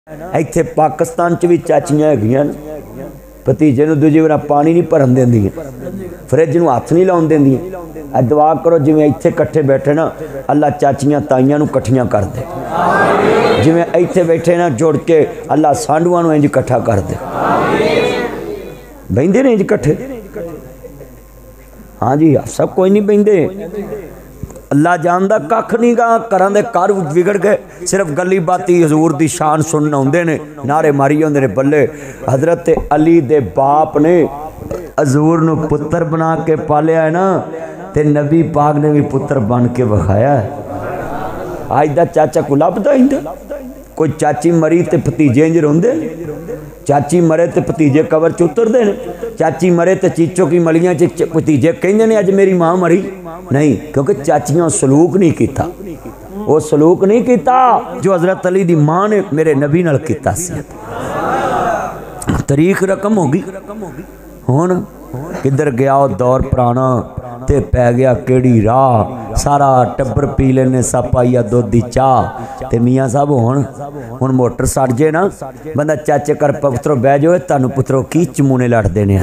इत्थे पाकिस्तान च भी चाचियां हैगियां भतीजे नूं दूजी बार पानी नहीं भरन देंदियां, फ्रिज नूं हथ नहीं लाउण देंदियां। दुआ करो जिवें इत्थे इकट्ठे बैठे ना अल्लाह चाचियां ताइयां नूं इकट्ठियां कर दे, जिवें इत्थे बैठे ना जुड़ के अल्लाह सांढूआं नूं इंज इकट्ठा कर दे। बहिंदे ने इंज इकट्ठे? हाँ जी, सब कोई नहीं बहिंदे। अल्लाह जानदा कख नहीं गा, घरां दे घर विगड़ गए, सिर्फ गली बाती हजूर दी शान सुनन आउंदे ने, नारे मारी आउंदे ने। बल्ले हजरत अली दे बाप ने हजूर नूं पुत्र बना के पालिया है ना, ते नबी पाक ने भी पुत्र बन के विखाया है। अज दा चाचा को लभदा इंदा? कोई चाची मरी ते भतीजे इंज रोंदे, चाची मरे ते भतीजे कबर च उतरदे ने, चाची मरे ते चीचो की मलियां च भतीजे कहंदे ने अज मेरी मां मरी। नहीं, क्योंकि चाचियां सलूक नहीं किया, वो सलूक नहीं किया जो हजरत अली दी मां ने मेरे नबी नाल कीता सी। तरीक रकम होगी। हुण किधर गया वो दौर पुराना ते पै गया केड़ी राह, सारा टब्बर पी लेने सप आईया दुध दी चाह। ते मियाँ साहब हुण मोटर सड़ जे ना, बंदा चाचे कर पुत्रो बह जाओ, तुहानू पुत्रो की चमूने लड़ देने,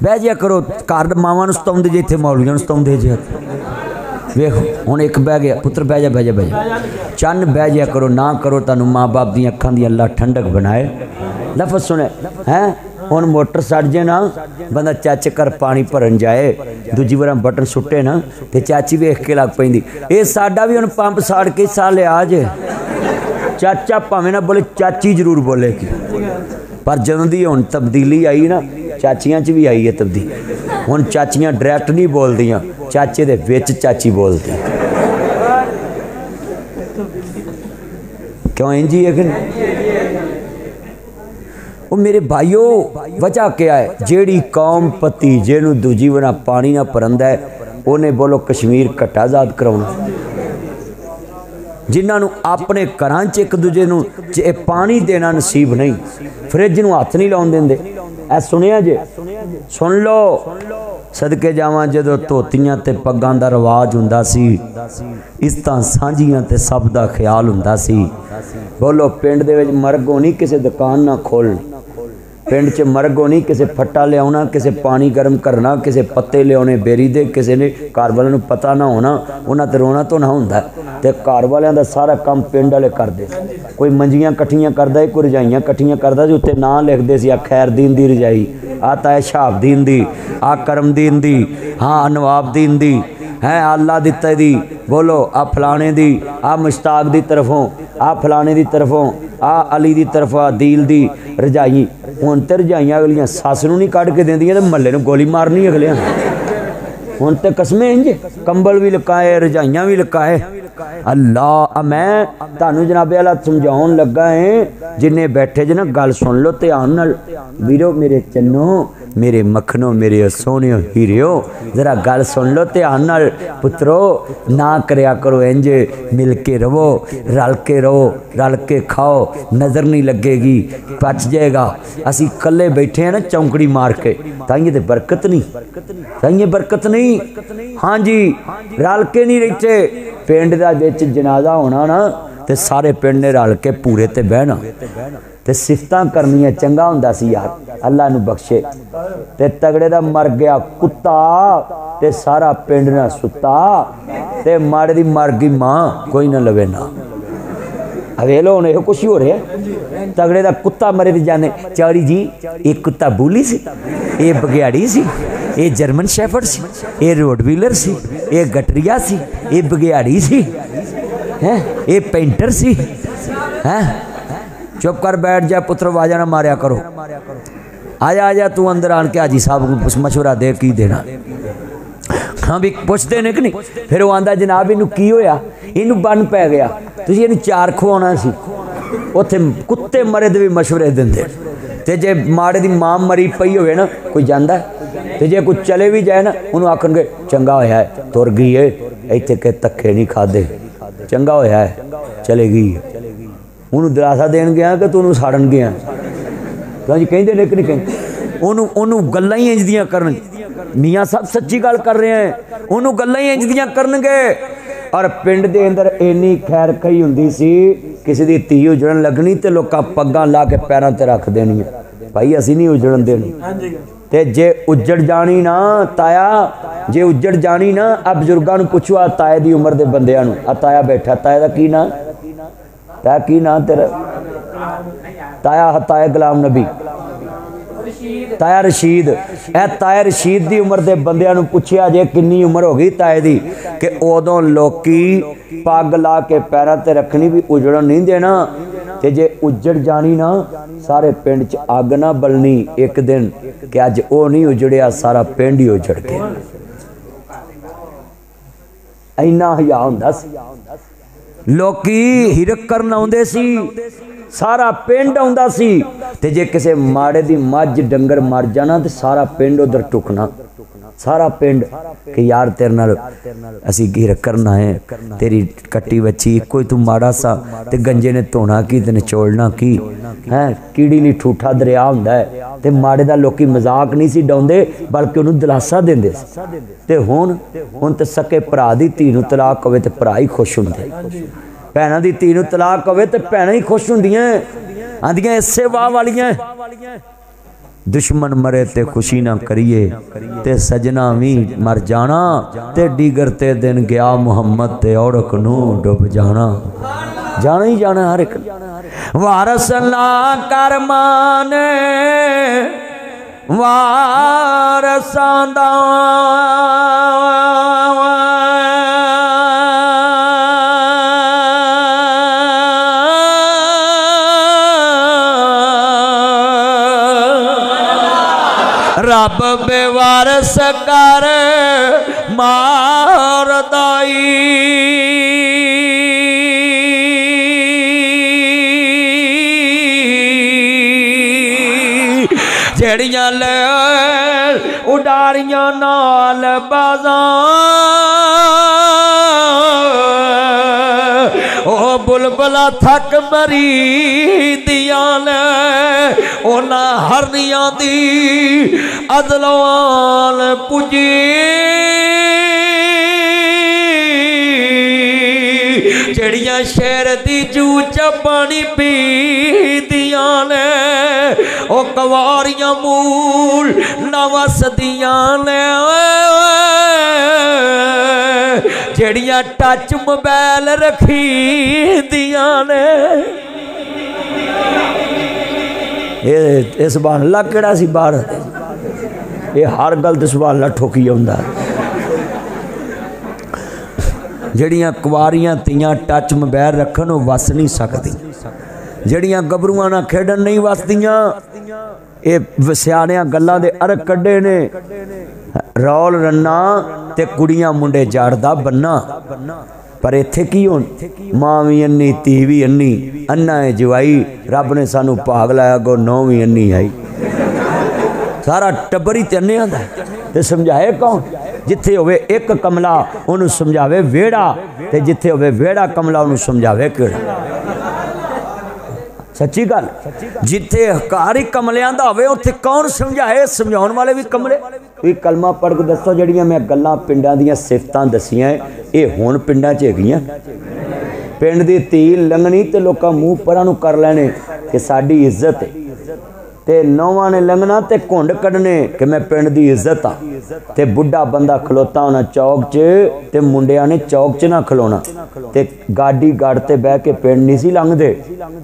बह जाया करो। घर मावां नूं सताउंदे जे, इत्थे मौलवियां नूं सताउंदे जे। वेख हुण एक बह गया, पुत्र बह जा बह जा बह जा, चन्न बह जाया करो, ना करो तुहानू माँ बाप दी अखां दी अल्लाह ठंडक बनाए। लफज सुने हैं, हुण मोटर सड़ जे ना, बंदा चाचे कर पानी भरन जाए, दूजी बार बटन सुट्टे ना ते चाची वेख के लग पैंदी, ये साडा भी हुण पंप साड़ के हिस्सा लिया जे। चाचा भावें ना बोले, चाची जरूर बोलेगी। पर जदों दी हुण तब्दीली आई ना, चाचियां च भी आई है तब्दीली। हुण चाचियां डायरैक्ट नहीं बोलदियां, चाचे दे विच चाची बोलदी। क्यों इंज ही है कि वो मेरे भाइयों, वजह क्या है? जेड़ी कौम भतीजे नूं दूजी बार पानी ना भरंदा है, उन्हें बोलो कश्मीर घट्टा आज़ाद कराउणा। जिन्होंने अपने घरां च एक दूजे नूं पानी देना नसीब नहीं, फ्रिज नूं हथ नहीं लाउण देंदे। ऐ सुनिया जे? सुन लो, सदके जावां जदों धोतियां ते पग्गां दा रिवाज हुंदा सी, इज़्ज़तां सांझियां ते सब दा ख्याल हुंदा सी। बोलो पिंड दे विच मरग होनी, किसी दुकान ना खोलनी, पिंड च मरग होनी, किसी फट्टा लियाना, किसी पानी गर्म करना, किसी पत्ते लियाने बेरी दे, किसी ने घर वालों पता ना होना, उन्हां ते रोना तो ना हुंदा ते घर वालों दा सारा काम पिंड वाले करदे। कोई मंजियां कट्ठियां करदा, कोई रजाइयां कट्ठियां करदा, जो उत्ते नां लिखदे सी, आ खैरदीन दी रजाई, आ ताए शहाबदीन दी, आ करमदीन दी, हाँ नवाबदीन दी, है अल्लाह दित्ते दी, बोलो आ फलाने दी, आ मुश्ताक दी तरफों, आ फलाने दी तरफों, आ अली दी तरफों, दील दी रजाई। हुण ते रजाइयां अगलियां सस नूं नहीं कढ़ के देंदियां ते महल्ले नूं गोली मारनी अगलियां। हुण ते कसमें इंज, कंबल भी लकाए, रजाइयां भी लकाए। अल्लाह, मैं तुहानू जनाबे अल्लाह समझाउण लगा है, जिन्ने बैठे जे ना गल सुन लो ध्यान नाल। वीरो मेरे चन्नो, मेरे मखनो, मेरे सोनियो हीरियो, जरा गल सुन लो ध्यान नाल। पुत्रो ना करया करो इंज, मिल के रहो, रल के रहो, रल के खाओ, नज़र नहीं लगेगी, बच जाएगा। असी कल्ले बैठे हैं ना चौंकड़ी मार के, ताइए ते बरकत नहीं, ताइए बरकत नहीं। हाँ जी, रल के नहीं रहते। पिंड दा विच जनाजा होना ना, ते सारे पिंड ने रल के पूरे ते बहना ते सिफतां करनियां, चंगा हुंदा सी यार, अल्लाह नूं बख्शे। ते तगड़े दा मर गया कुत्ता ते सारा पिंड ना सुता, ते माड़े दी मर गई मां, कोई ना लवे ना। अवेलो हुण इहो कुछ हो रहा है। तगड़े दा कुत्ता मरे दी जाने, चौड़ी जी ये कुत्ता बूली सी, ये बघियाड़ी सी, ये जर्मन शेफर्ड सी, ये रोडवीलर सी, ये गटरिया सी, ये बघियाड़ी सी, हैं ये पेंटर सी, हैं। चुप कर बैठ जा पुत्र, आवाजा ना मारिया करो। आजा आजा तू अंदर आन के हाजी साहब को मशवरा दे की देना। हाँ भी पुछते ने कि नहीं? फिर वो आंदा जनाब इनू की होया, इनू बन पै गया, तुसीं इनू चार खवाउणा सी। उत्थे कुत्ते मरे दे भी मशवरे दिंदे, ते जे माड़े दी मां मरी पई होवे ना, कोई जांदा ते जे कोई चले भी जाए ना, उन्होंने आखणगे चंगा होया है तुर गई है, इत्थे के धक्के नहीं खादे, चंगा होया है चले गई है। उन्होंने दिलासा देन गया कि तू साड़न गया, क्योंकि कहते ने कि नहीं कहते, उन्होंने गल्लां ही इंज दियां करन। मियाँ साहब सच्ची गल कर रहे हैं, उन्होंने गल्लां ही इंज दियां करनगे। और पिंड दे अंदर इन्नी खैर खई हुंदी सी किसी दी धी उजड़न लगनी तो लोग पग्गां ला के पैरों ते रख देनी भाई असी नहीं उजड़न देनी ते जे उजड़ जानी ना ताया जे उजड़ जानी ना अब बुजुर्गों नूं पुछो आ ताए दी उम्र दे बंदियां नूं आ ताया बैठा ताए दा की नाम ताया की नाम तेरा ताया ताया गुलाम नबी ताया रशीद ए ताया रशीद दी उम्र दे बंदियां नूं पुछया जे किन्नी उम्र हो गई ताए दी कि उदों लोकी पग ला के पैरां ते रखनी भी उजड़न नहीं देना ते जे उजड़ जानी ना सारे पिंड च अग ना बलनी एक दिन कि अज वो नहीं उजड़िया सारा पिंड ही उजड़ गया इन्ना हया हुंदा सी लोकी हिरक करन आउंदे सी सारा पिंड आउंदा सी ते जे किसे माड़े दी मझ डंगर मर जाना ते सारा पिंड उधर टुकना सारा पिंड कि यार तेरे नाल असी गिर करना है तेरी कट्टी बच्ची कोई तू माड़ा सा ते गंजे ने धोना की ते निचोड़ना की है कीड़ी ली ठूठा दरिया हुंदा है ते माड़े दा लोकी मजाक नहीं सी डाउंदे बल्कि उन्हें दिलासा देंदे ते हुण ते सके भरा दी धी नूं तलाक होवे ते भरा ही खुश हुंदे भैणां दी धी नूं तलाक होवे ते भैणां ही खुश हुंदियां आंदियां इसे वाह वालियां दुश्मन मरे ते खुशी ना करिए ते सजना भी मर जाना ते डीगर ते दिन गया मुहम्मद ते औरक नू डुब जाना जाना ही जाना हर एक वारस ना कर मान वारसां दा रब बेवारस कर मार दाई जेड़ियां ले उडारियां नाल बाजां ओ बुलबुला थक मरी दियां ने ओना हरनियां दी अदलवाल पुजी जेड़ियां शहर दी जू च पानी पी दियां ने ओ कवारियां मूल नवस दियां ने जेड़ियां टच मोबाइल रखी दियां ने इस बहाना केड़ा सी बाहर ये हर गल ते सुभान ठोकी आउंदा जड़ियां कुवारियां तियां टच मोबाइल रखन वो वस नहीं सकती जड़ियां गबरूआं नाल खेडन नहीं वसदियां ये सियाणियां गल्लां दे अर्क कड्डे ने रौल रन्ना ते कुड़ियां मुंडे जाड़दा बन्ना पर इत्थे की हुण मां भी अन्नी धी भी अन्नी अन्ना है जवाई रब ने सानू भाग लाया गो नौ भी अन्नी आई सारा टब्बर ही ते अन्नियां दा ते समझाए कौन जिथे होवे एक कमला उन्होंने समझावे वेड़ा ते जिथे होवे वेड़ा कमला उन्होंने समझावे केड़ा सच्ची गल जिथे घर ही कमलियां दा होवे उत्थे कौन समझाए समझाउण वाले भी कमले कोई कलमा पढ़ के दसो जड़ियां मैं गल्लां पिंडां दियां सिफतां दसियां ये हुण पिंडां च हैगियां पिंड दी धी लंघनी ते लोकां मूँह परां नूं कर लैणे कि साडी इज्जत है ते नौवां ने लंघना ते घुंड कड्ढने कि मैं पिंड दी इज्जत आ ते बुढ़ा बंदा खलोता होना चौक च ते मुंडियां ने चौक च ना खलोना ते गाड़ी गड़ ते बह के पिंड नहीं सी लंघदे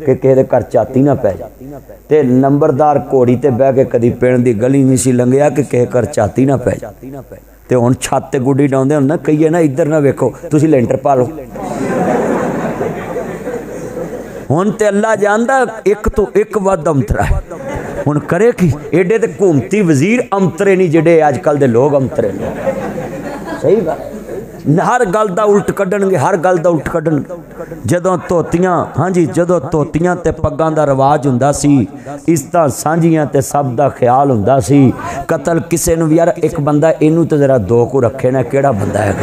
कि किसी दे घर झाती ना पै जाए ते नंबरदार घोड़ी ते बह के कदी पिंड दी गली नहीं सी लंघिया कि किसी घर झाती ना पै जाए ते हुण छत ते गुड्डी डाउंदे हुण ना कहिए ना इधर ना वेखो तुसी लेंटर पा लो हुण ते अल्लाह जानदा एक तो एक वध अंतरा है हुण करे कि एडे ते घूमती वजीर अंतरे नहीं जेडे अजकल दे लोग अंतरे सही गल हर गल दा उल्ट कड्ढणगे हर गल दा उल्ट कड्ढणगे जदों धोतियां हाँ जी जदों धोतियां ते पग्गां दा रिवाज हुंदा सी इज्जतां सांझियां ते सब दा ख्याल हुंदा सी कतल किसे नूं यार एक बंदा इनू ते जरा दो को रखे ना केड़ा बंदा है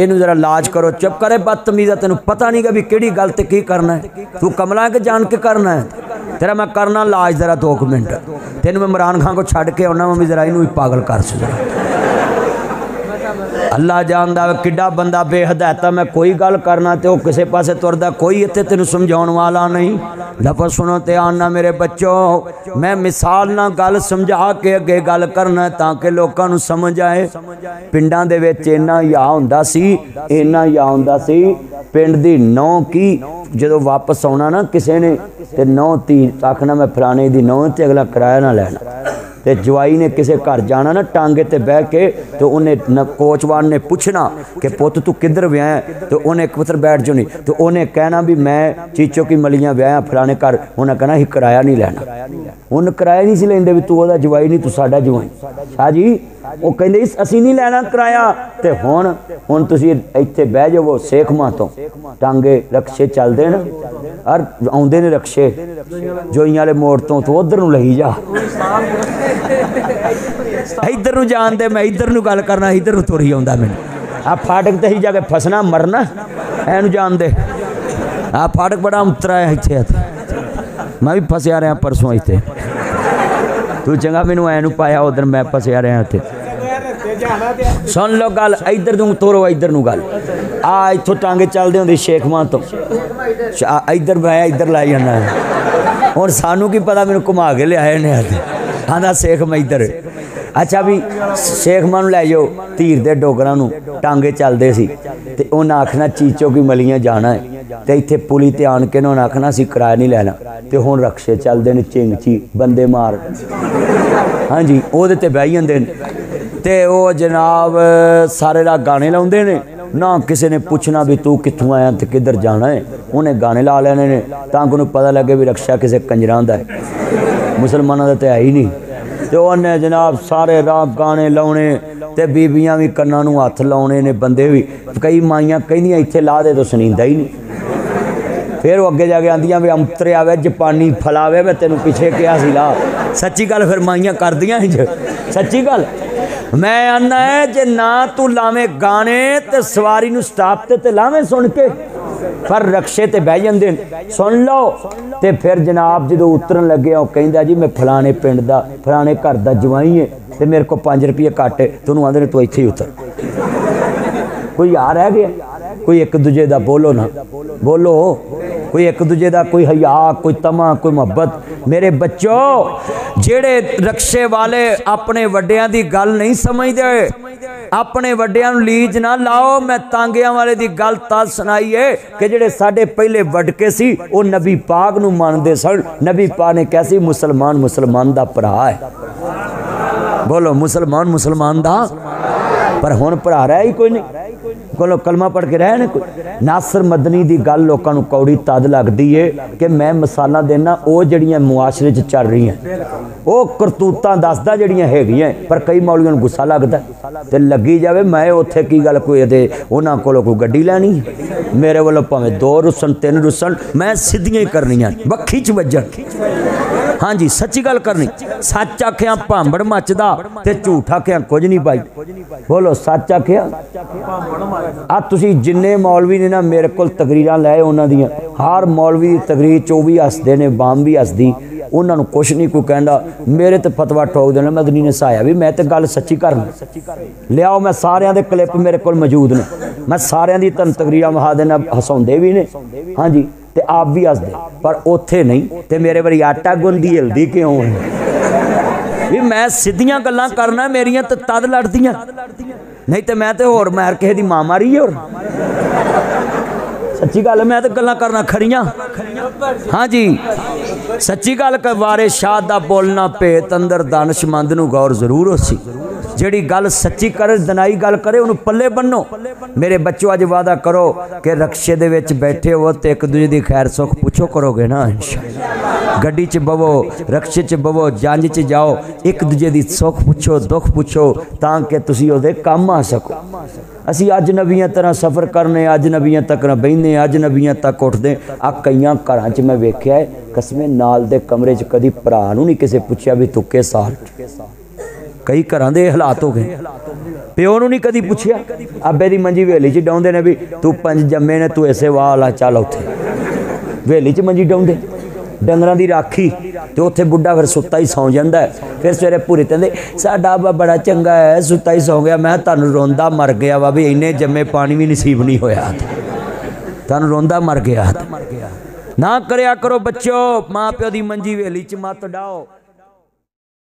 इनू जरा लाज करो चुप करे बदतमीज़ तेन पता नहीं भी किहड़ी गल ते की करना है तू कमला है कि जान के करना है तेरा मैं करना लाज जरा 2 मिनट तेन मैं इमरान खान को छड़ के आना मैं जरा इनू ही पागल कर अल्लाह जानदा किड्डा बंदा बेहदायता मैं कोई गल करना तो किसी पासे तुरदा कोई इत्थे तेनू समझाउण वाला नहीं। लफज सुनो ध्यान ना मेरे बच्चों, मैं मिसाल ना गल समझा के अगे गल करना ताकि लोगों नू समझ आए। पिंडां दे विच इन्ना या हुंदा सी, इन्ना या हुंदा सी पिंड दी नौ की जदों वापस आउणा ना किसी ने ते नौ धी आखना मैं फलाने दी नौ ते अगला किराया ना लैना। ते जवाई ने किसी घर जाना ना टांगे ते बह के तो उन्हें कोचवान ने पूछना कि पुत तू किधर व्याह, तो उन्हें एक पुत्र बैठ जो नहीं तो उन्हें कहना भी मैं चीचो की मलियां व्याह फलाने घर। उन्हें कहना ही किराया नहीं लैना। उन्हें किराया नहीं सी लेंदे भी तू ओदा जवाई नहीं तू साडा जवाई। शाह जी वो कहते असीं नहीं लैना किराया। तो हुण तुसीं इत्थे बह जाओ शेख मां तो टांगे रक्शे चलते ना और आउंदे ने रक्शे जोइयां वाले मोड़ तो उधर नूं लई जा इधर नूं जान दे मैं इधर नूं गल करना इधर नूं तुरी आउंदा मैनूं आ फाटक ते ही जाके फसना मरना ऐनूं जान दे आ फाटक बड़ा उतरा है इत्थे मैं भी फसिया रहा परसों इत्थे तू चंगा मैनूं ऐनूं पाया उधर मैं फसिया रहा इत्थे। सुन लो गल इधर तू तोरो इधर नूं गल आ इत्थों टांगे चलदे हुंदे शेख मां तो इधर मैं इधर लाई जाना हुण सानू की पता मैनूं घुमा के लियाए ने आंदा शेख मैं इधर। अच्छा भी शेख मां नूं लै जाओ धीर दे डोगरां नूं टांगे चलदे सी ते उन्हें आखना चीचो की मलियां जाना है तो इत्थे पुली ते आन के उन्हें आखना असीं किराया नहीं लैना। तो हुण रक्शे चलदे ने चिंगची बंदे मार हाँ जी ओहदे ते बह जांदे ने ते ओह जनाब सारे रात गाने लाउंदे ने ना किसी ने पूछना भी तू कित्थों आया तो किधर जाना है। उन्हें गाने ला लेने ने तां कि पता लगे भी रक्शा किसी कंजरां दा है मुसलमानों दा ते है ही नहीं। तो उन्हें जनाब सारे राह गाने लाने ते बीबियां भी कन्नां नूं हत्थ लाने ने बंदे भी कई माइयां कहिंदियां इत्थे ला दे तो सुनींदा ही नहीं। फिर वो अगे जाके आंदियां भी अंतरे आवे जापानी फलावे मैं तेनों पिछे कहा सी ला। सच्ची गल फिर माइयां करदियां सच्ची गल मैं आना है जे ना तू लावे गाने ते सवारी नूं स्टाप ते लावे सुन के पर रक्शे ते बह जांदे सुन लो। ते फिर जनाब जो उतरन लगे कहंदा जी मैं फलाने पिंड दा फलाने घर दा जवाई है ते मेरे को 5 रुपये घट है तू आंदे ने तू इत्थे ही उतर। कोई आ रह गया कोई एक दूजे दा बोलो ना बोलो कोई एक दूजे दा कोई हया कोई तमा कोई मुहब्बत। मेरे बच्चों जेड़े रक्शे वाले अपने वड्डियां दी गल नहीं समझदे अपने वड्डियां नूं लीज ना लाओ। मैं तांगियां वाले दी गल तद सुनाई है कि जेड़े साडे पहले वडके सी वो नबी पाक नूं मनदे सन। नबी पाक ने कहा सी मुसलमान मुसलमान दा भरा है। बोलो मुसलमान मुसलमान दा पर हुण भरा रहा ही कोई नहीं को कलमा पढ़ के रहे कोई। नासर मदनी की गल लोगों को कौड़ी तद लगती है कि मैं मिसालां देना वो जड़ियां मुआशरे च चल रही हैं वो करतूतां दसदा जड़ियां हैगियां पर कई मौलियां नूं गुस्सा लगता तो लगी जाए मैं उत्थे की गल कोई उन्हां कोलों कोई गड्डी लैनी मेरे वालों भावें 2 रुसन 3 रुसन मैं सीधियां ही करनियां बखी च वजन। हाँ जी सच्ची गल करनी सच आखिया भांबड़ मचदा ते झूठ आखिया कुछ नहीं पाई। बोलो सच आखिया आ तुसी जिन्ने मौलवी ने ना मेरे को तकरीरां लै उन्हां दियां हर मौलवी की तकरीर 'चों भी हसदे ने बाम भी हसदी उन्होंने कुछ नहीं कोई कहता मेरे तो फतवा ठोक देना। मदनी ने सहाया भी मैं तो गल सच्ची करनी लियाओ मैं सारियां दे क्लिप मेरे को मौजूद ने मैं सारियां दी तन तकरीरां वहा देना हसाउंदे भी ने। हाँ जी ते आप भी हसदे पर उत्थे नहीं ते मेरे बारी आटा गुंदी हिलदी क्यों है भी मैं सीधियां गल्लां करना मेरियां तो तद लड़दियां नहीं तो मैं तो होर मैर किसी दी मां मारी होर सच्ची गल मैं तो गल्लां करना खरियां। हाँ जी सच्ची गल वारे शाह दा बोलना भेत अंदर दानशमंद नूं गौर जरूर हो सी जेड़ी गल सच्ची करे दनाई गल करे उन्होंने पल्ले बन्नो। मेरे बच्चों अज वादा करो कि रक्शे दे विच बैठे हो तो एक दूजे की खैर सुख पूछो करोगे ना इंशाअल्लाह। गड्डी च बवो रक्शे च बवो जंज च जाओ एक दूजे की सुख पूछो दुख पूछो ताकि तुसीं उहदे काम आ सको। असी अजनबियां तरह सफ़र करने अजनबियां तक बहिंदे अजनबियां तक उठते आ कई घर च मैं वेख्या है कसमें नाल दे कमरे च कभी भरा नूं नहीं किसी पूछया भी तू किस साल कई घर के हालात हो गए प्यो नूं नहीं कभी पूछया अब्बे की मंजी हवेली च डाउंदे ने भी तू 5 जम्मे ने तू इसे वाह ला चल उत्थे हवेली च मंजी डाउंदे डंगरां दी राखी ते उत्थे बुढ़ा फिर सुत्ता ही सौ जांदा है। फिर सवेरे भूरे कहंदे साडा आबा बड़ा चंगा है सुत्ता ही सौ गया। मैं तुहानूं रोंदा मर गया वा भी इन्ने जम्मे पानी भी नसीब नहीं होया तुहानूं रोंदा मर गया। ना करया करो बच्चों माँ प्यो दी मंजी वेली च मत डाओ।